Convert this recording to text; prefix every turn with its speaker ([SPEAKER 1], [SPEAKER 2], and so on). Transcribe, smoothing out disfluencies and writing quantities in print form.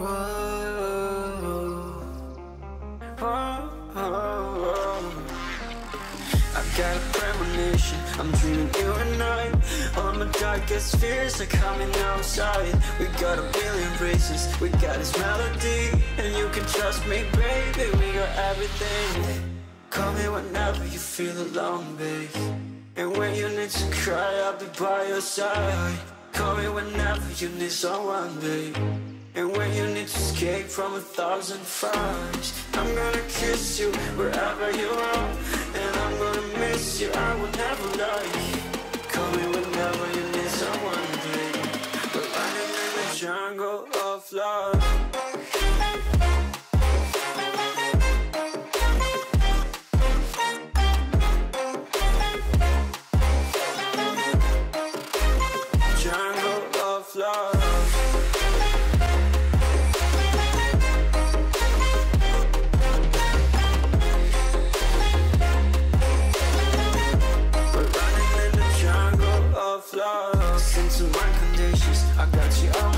[SPEAKER 1] Whoa, whoa, whoa. I got a premonition, I'm dreaming you and I. All my darkest fears are coming outside. We got a billion races, we got this melody, and you can trust me, baby, we got everything. Call me whenever you feel alone, babe, and when you need to cry, I'll be by your side. Call me whenever you need someone, babe, and when you need to escape from 1,000 fires. I'm gonna kiss you wherever you are, and I'm gonna miss you, I will never lie. Call me whenever you need someone, babe. We're running in the jungle of love. Jungle of love. Listen to my conditions, I got you all